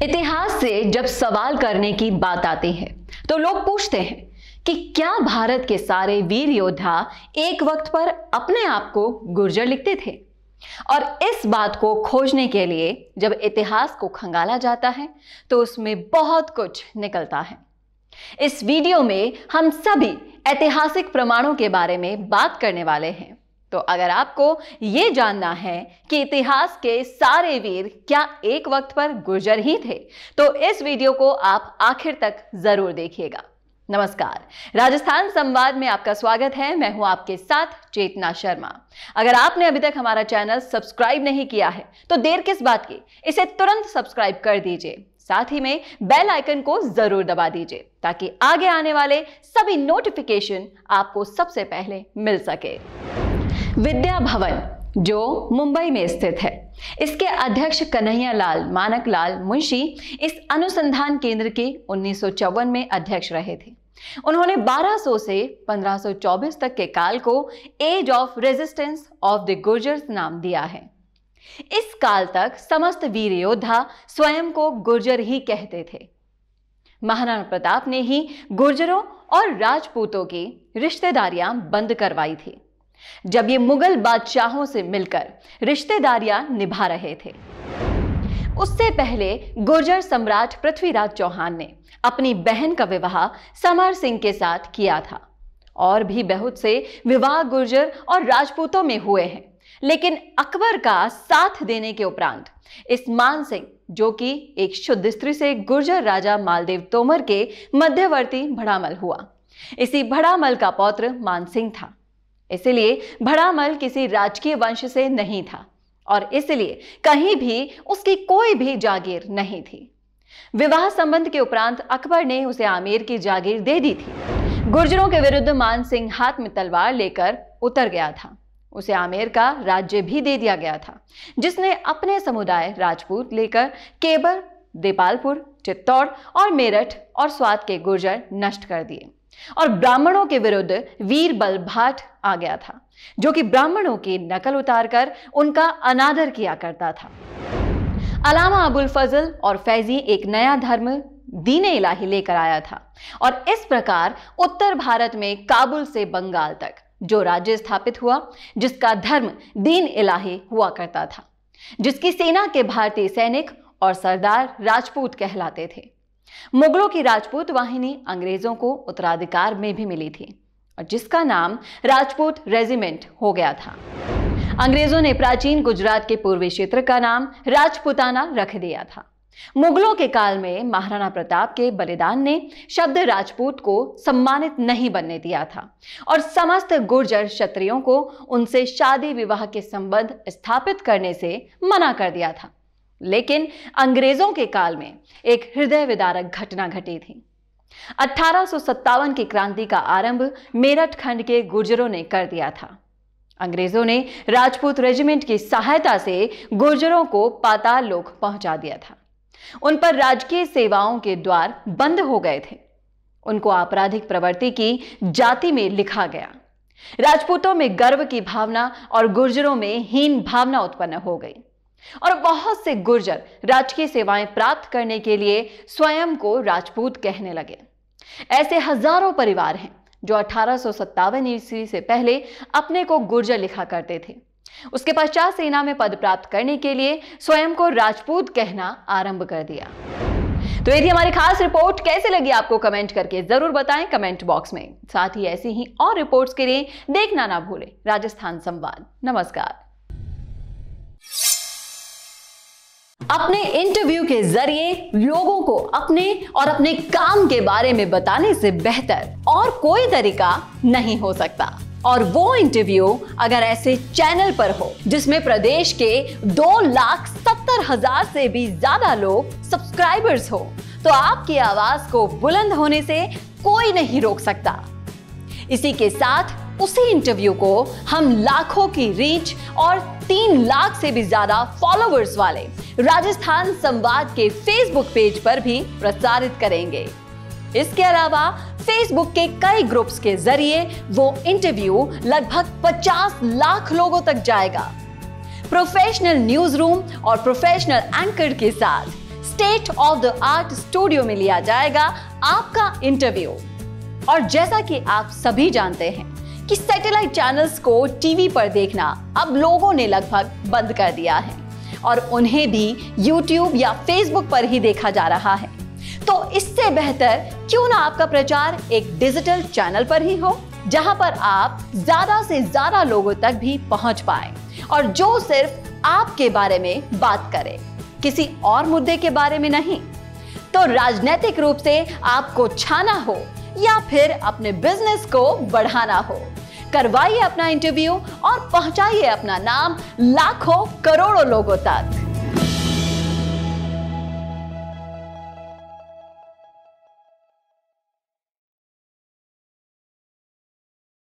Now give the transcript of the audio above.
इतिहास से जब सवाल करने की बात आती है तो लोग पूछते हैं कि क्या भारत के सारे वीर योद्धा एक वक्त पर अपने आप को गुर्जर लिखते थे। और इस बात को खोजने के लिए जब इतिहास को खंगाला जाता है तो उसमें बहुत कुछ निकलता है। इस वीडियो में हम सभी ऐतिहासिक प्रमाणों के बारे में बात करने वाले हैं। तो अगर आपको ये जानना है कि इतिहास के सारे वीर क्या एक वक्त पर गुर्जर ही थे, तो इस वीडियो को आप आखिर तक जरूर देखिएगा। नमस्कार, राजस्थान संवाद में आपका स्वागत है। मैं हूं आपके साथ चेतना शर्मा। अगर आपने अभी तक हमारा चैनल सब्सक्राइब नहीं किया है तो देर किस बात की, इसे तुरंत सब्सक्राइब कर दीजिए। साथ ही में बेल आइकन को जरूर दबा दीजिए ताकि आगे आने वाले सभी नोटिफिकेशन आपको सबसे पहले मिल सके। विद्या भवन जो मुंबई में स्थित है, इसके अध्यक्ष कन्हैया लाल मानकलाल मुंशी इस अनुसंधान केंद्र के 1954 में अध्यक्ष रहे थे। उन्होंने 1200 से 1524 तक के काल को age of resistance of the Gurjars नाम दिया है। इस काल तक समस्त वीर योद्धा स्वयं को गुर्जर ही कहते थे। महाराणा प्रताप ने ही गुर्जरों और राजपूतों की रिश्तेदारियां बंद करवाई थी जब ये मुगल बादशाहों से मिलकर रिश्तेदारियां निभा रहे थे। उससे पहले गुर्जर सम्राट पृथ्वीराज चौहान ने अपनी बहन का विवाह समर सिंह के साथ किया था। और भी बहुत से विवाह गुर्जर और राजपूतों में हुए हैं, लेकिन अकबर का साथ देने के उपरांत इस मान सिंह, जो कि एक शुद्ध स्त्री से गुर्जर राजा मालदेव तोमर के मध्यवर्ती भड़ामल हुआ। इसी भड़ामल का पौत्र मान सिंह था। इसलिए भड़ामल किसी राजकीय वंश से नहीं था और इसलिए कहीं भी उसकी कोई भी जागीर नहीं थी। विवाह संबंध के उपरांत अकबर ने उसे आमेर की जागीर दे दी थी। गुर्जरों के विरुद्ध मान सिंह हाथ में तलवार लेकर उतर गया था। उसे आमेर का राज्य भी दे दिया गया था, जिसने अपने समुदाय राजपूत लेकर केबर, देपालपुर, चित्तौड़ और मेरठ और स्वात के गुर्जर नष्ट कर दिए। और ब्राह्मणों के विरुद्ध वीरबल भाट आ गया था, जो कि ब्राह्मणों की नकल उतारकर उनका अनादर किया करता था। अलामा अबुल फजल और फैजी एक नया धर्म दीन-ए इलाही लेकर आया था और इस प्रकार उत्तर भारत में काबुल से बंगाल तक जो राज्य स्थापित हुआ, जिसका धर्म दीन इलाही हुआ करता था, जिसकी सेना के भारतीय सैनिक और सरदार राजपूत कहलाते थे। मुगलों की राजपूत वाहिनी अंग्रेजों को उत्तराधिकार में भी मिली थी और जिसका नाम राजपूत रेजिमेंट हो गया था। अंग्रेजों ने प्राचीन गुजरात के पूर्वी क्षेत्र का नाम राजपूताना रख दिया था। मुगलों के काल में महाराणा प्रताप के बलिदान ने शब्द राजपूत को सम्मानित नहीं बनने दिया था और समस्त गुर्जर क्षत्रियों को उनसे शादी विवाह के संबंध स्थापित करने से मना कर दिया था। लेकिन अंग्रेजों के काल में एक हृदय विदारक घटना घटी थी। 1857 की क्रांति का आरंभ मेरठ खंड के गुर्जरों ने कर दिया था। अंग्रेजों ने राजपूत रेजिमेंट की सहायता से गुर्जरों को पाताल लोक पहुंचा दिया था। उन पर राजकीय सेवाओं के द्वार बंद हो गए थे। उनको आपराधिक प्रवृत्ति की जाति में लिखा गया। राजपूतों में गर्व की भावना और गुर्जरों में हीन भावना उत्पन्न हो गई और बहुत से गुर्जर राजकीय सेवाएं प्राप्त करने के लिए स्वयं को राजपूत कहने लगे। ऐसे हजारों परिवार हैं जो 1857 ईस्वी से पहले अपने को गुर्जर लिखा करते थे। उसके पश्चात सेना में पद प्राप्त करने के लिए स्वयं को राजपूत कहना आरंभ कर दिया। तो ये थी हमारी खास रिपोर्ट। कैसे लगी आपको कमेंट करके जरूर बताएं कमेंट बॉक्स में। साथ ही ऐसी ही और रिपोर्ट्स के लिए देखना ना भूलें राजस्थान संवाद। नमस्कार। अपने इंटरव्यू के जरिए लोगों को अपने और अपने काम के बारे में बताने से बेहतर और कोई तरीका नहीं हो सकता। और वो इंटरव्यू अगर ऐसे चैनल पर हो जिसमें प्रदेश के 2,70,000 से भी ज्यादा लोग सब्सक्राइबर्स हो, तो आपकी आवाज को बुलंद होने से कोई नहीं रोक सकता। इसी के साथ उसी इंटरव्यू को हम लाखों की रीच और 3 लाख से भी ज्यादा फॉलोअर्स वाले राजस्थान संवाद के फेसबुक पेज पर भी प्रसारित करेंगे। इसके अलावा फेसबुक के कई ग्रुप्स के जरिए वो इंटरव्यू लगभग 50 लाख लोगों तक जाएगा। प्रोफेशनल न्यूज रूम और प्रोफेशनल एंकर के साथ state of the art studio में लिया जाएगा आपका इंटरव्यू। और जैसा कि आप सभी जानते हैं कि सैटेलाइट चैनल्स को टीवी पर देखना अब लोगों ने लगभग बंद कर दिया है और उन्हें भी YouTube या Facebook पर ही देखा जा रहा है। तो इससे बेहतर क्यों ना आपका प्रचार एक डिजिटल चैनल पर ही हो, जहां पर आप ज्यादा से ज्यादा लोगों तक भी पहुंच पाए और जो सिर्फ आपके बारे में बात करे, किसी और मुद्दे के बारे में नहीं। तो राजनीतिक रूप से आपको छाना हो या फिर अपने बिजनेस को बढ़ाना हो, करवाइए अपना इंटरव्यू और पहुंचाइए अपना नाम लाखों करोड़ों लोगों तक।